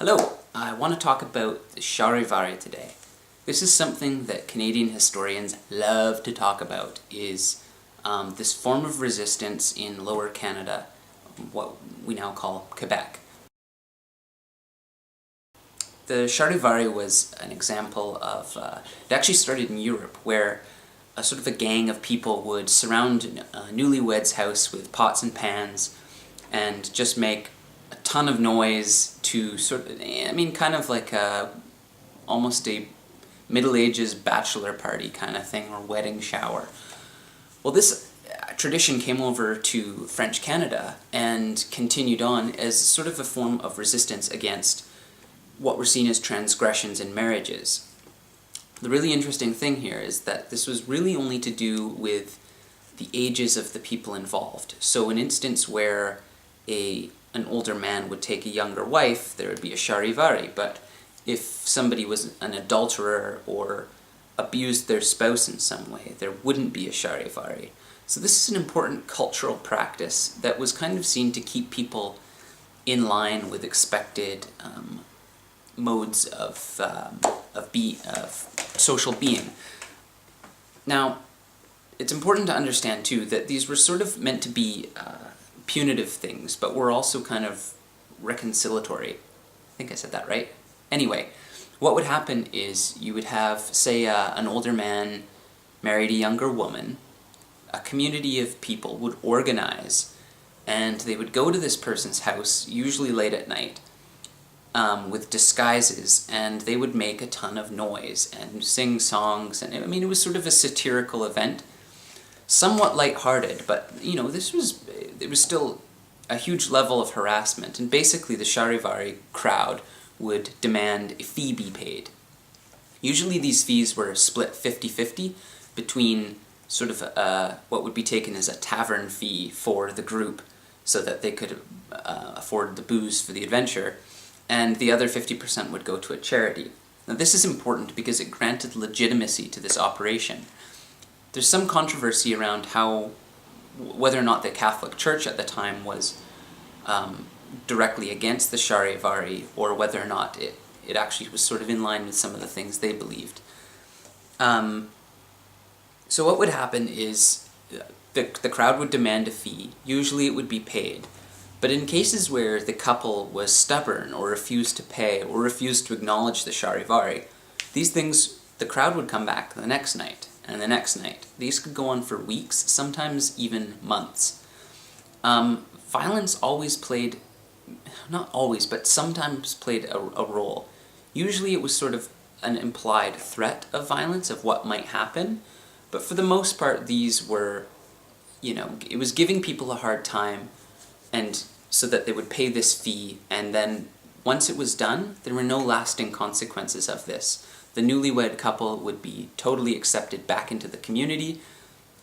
Hello, I want to talk about the Charivari today. This is something that Canadian historians love to talk about, is this form of resistance in Lower Canada, what we now call Quebec. The Charivari was an example of, it actually started in Europe, where a sort of a gang of people would surround a newlywed's house with pots and pans and just make a ton of noise to kind of like almost a Middle Ages bachelor party kind of thing, or wedding shower. Well, this tradition came over to French Canada and continued on as sort of a form of resistance against what were seen as transgressions in marriages. The really interesting thing here is that this was really only to do with the ages of the people involved. So an instance where an older man would take a younger wife, there would be a Charivari, but if somebody was an adulterer or abused their spouse in some way, there wouldn't be a Charivari. So this is an important cultural practice that was kind of seen to keep people in line with expected modes of social being. Now, it's important to understand too that these were sort of meant to be punitive things, but were also kind of reconciliatory. I think I said that right. Anyway, what would happen is you would have, say, an older man married a younger woman. A community of people would organize, and they would go to this person's house, usually late at night, with disguises, and they would make a ton of noise and sing songs, and it was sort of a satirical event. Somewhat lighthearted, but it was still a huge level of harassment, and basically the Charivari crowd would demand a fee be paid. Usually these fees were split 50-50 between sort of what would be taken as a tavern fee for the group so that they could afford the booze for the adventure, and the other 50% would go to a charity. Now this is important because it granted legitimacy to this operation. There's some controversy around whether or not the Catholic Church at the time was directly against the Charivari, or whether or not it actually was sort of in line with some of the things they believed. So what would happen is the crowd would demand a fee. Usually it would be paid. But in cases where the couple was stubborn, or refused to pay, or refused to acknowledge the Charivari, the crowd would come back the next night, and the next night. These could go on for weeks, sometimes even months. Violence always played, not always, but sometimes played a role. Usually it was sort of an implied threat of violence, of what might happen, but for the most part these were, it was giving people a hard time, and so that they would pay this fee, and then once it was done, there were no lasting consequences of this. The newlywed couple would be totally accepted back into the community,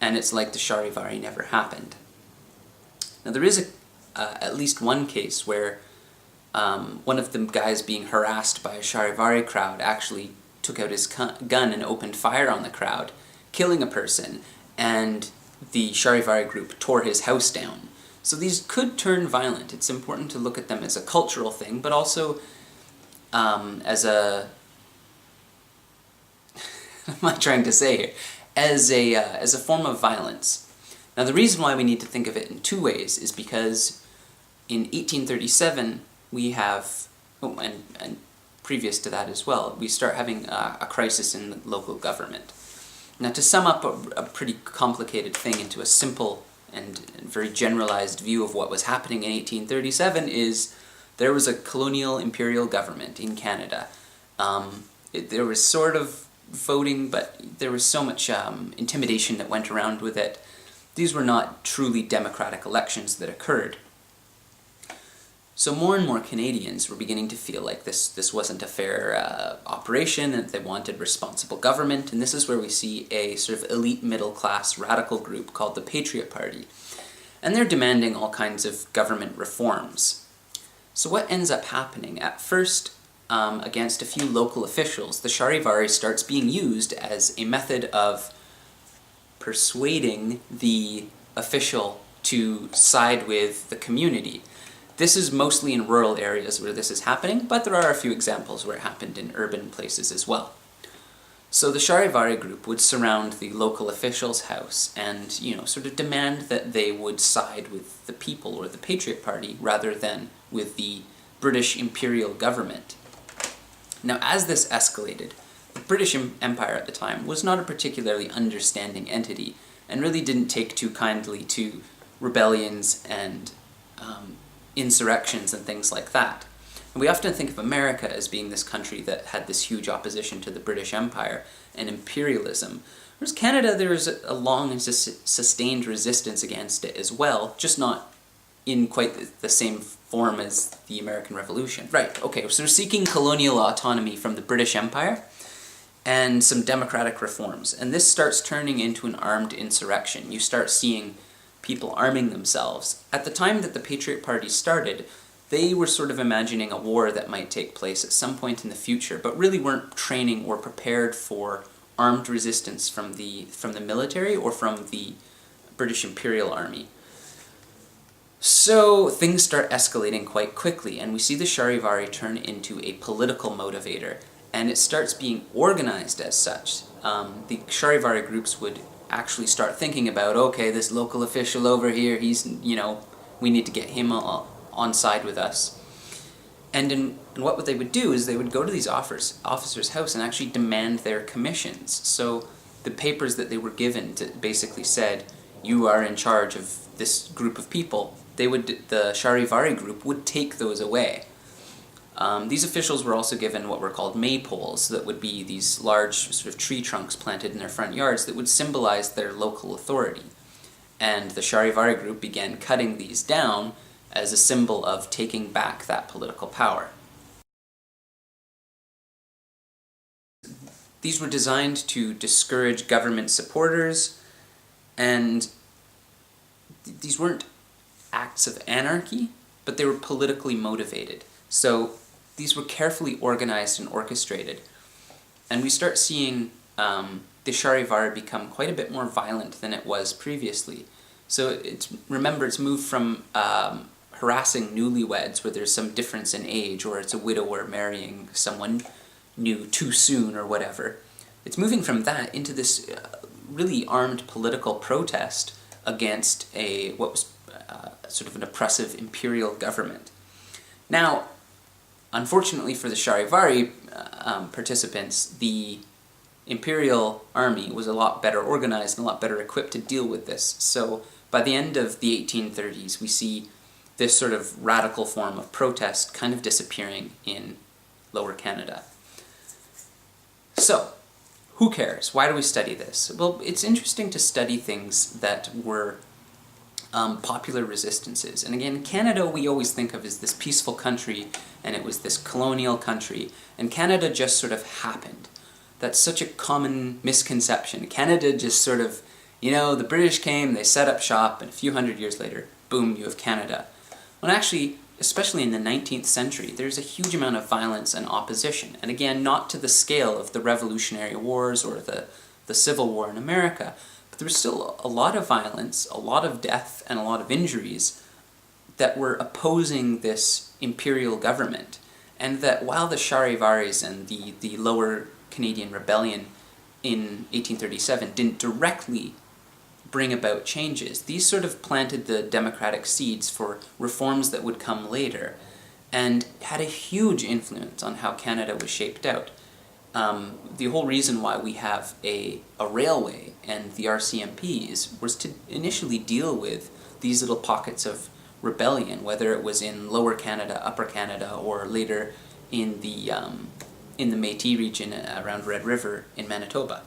and it's like the Charivari never happened. Now there is at least one case where one of the guys being harassed by a Charivari crowd actually took out his gun and opened fire on the crowd, killing a person, and the Charivari group tore his house down. So these could turn violent. It's important to look at them as a cultural thing, but also as a... what am I trying to say here? As a form of violence. Now the reason why we need to think of it in two ways is because in 1837 we have, and previous to that as well, we start having a crisis in the local government. Now to sum up a pretty complicated thing into a simple and very generalized view of what was happening in 1837 is there was a colonial imperial government in Canada. There was sort of voting, but there was so much intimidation that went around with it. These were not truly democratic elections that occurred. So more and more Canadians were beginning to feel like this wasn't a fair operation, and they wanted responsible government, and this is where we see a sort of elite middle-class radical group called the Patriot Party. And they're demanding all kinds of government reforms. So what ends up happening? At first, against a few local officials, the Charivari starts being used as a method of persuading the official to side with the community. This is mostly in rural areas where this is happening, but there are a few examples where it happened in urban places as well. So the Charivari group would surround the local official's house and, sort of demand that they would side with the people or the Patriot Party rather than with the British imperial government. Now, as this escalated, the British Empire at the time was not a particularly understanding entity and really didn't take too kindly to rebellions and insurrections and things like that. And we often think of America as being this country that had this huge opposition to the British Empire and imperialism, whereas Canada, there is a long and sustained resistance against it as well, just not in quite the same form as the American Revolution. Right, okay, so we're seeking colonial autonomy from the British Empire and some democratic reforms, and this starts turning into an armed insurrection. You start seeing people arming themselves. At the time that the Patriot Party started, they were sort of imagining a war that might take place at some point in the future, but really weren't training or prepared for armed resistance from the military or from the British Imperial Army. So things start escalating quite quickly, and we see the Charivari turn into a political motivator, and it starts being organized as such. The Charivari groups would actually start thinking about, okay, this local official over here, he's, we need to get him on side with us. And what they would do is they would go to these officers' house and actually demand their commissions. So the papers that they were given basically said, you are in charge of this group of people. The Charivari group would take those away. These officials were also given what were called maypoles, that would be these large sort of tree trunks planted in their front yards that would symbolize their local authority. And the Charivari group began cutting these down as a symbol of taking back that political power. These were designed to discourage government supporters, and these weren't acts of anarchy, but they were politically motivated. So these were carefully organized and orchestrated. And we start seeing the Charivari become quite a bit more violent than it was previously. So remember, it's moved from harassing newlyweds where there's some difference in age, or it's a widower marrying someone new too soon or whatever. It's moving from that into this really armed political protest against what was sort of an oppressive imperial government. Now, unfortunately for the Charivari participants, the imperial army was a lot better organized and a lot better equipped to deal with this. So by the end of the 1830s, we see this sort of radical form of protest kind of disappearing in Lower Canada. So, who cares? Why do we study this? Well, it's interesting to study things that were popular resistances. And again, Canada we always think of as this peaceful country, and it was this colonial country, and Canada just sort of happened. That's such a common misconception. Canada just sort of, the British came, they set up shop, and a few hundred years later, boom, you have Canada. When actually, especially in the 19th century, there's a huge amount of violence and opposition. And again, not to the scale of the Revolutionary Wars or the Civil War in America, but there was still a lot of violence, a lot of death, and a lot of injuries that were opposing this imperial government. And that while the Charivaris and the Lower Canadian Rebellion in 1837 didn't directly bring about changes, these sort of planted the democratic seeds for reforms that would come later, and had a huge influence on how Canada was shaped out. The whole reason why we have a railway and the RCMPs was to initially deal with these little pockets of rebellion, whether it was in Lower Canada, Upper Canada, or later in the Métis region around Red River in Manitoba.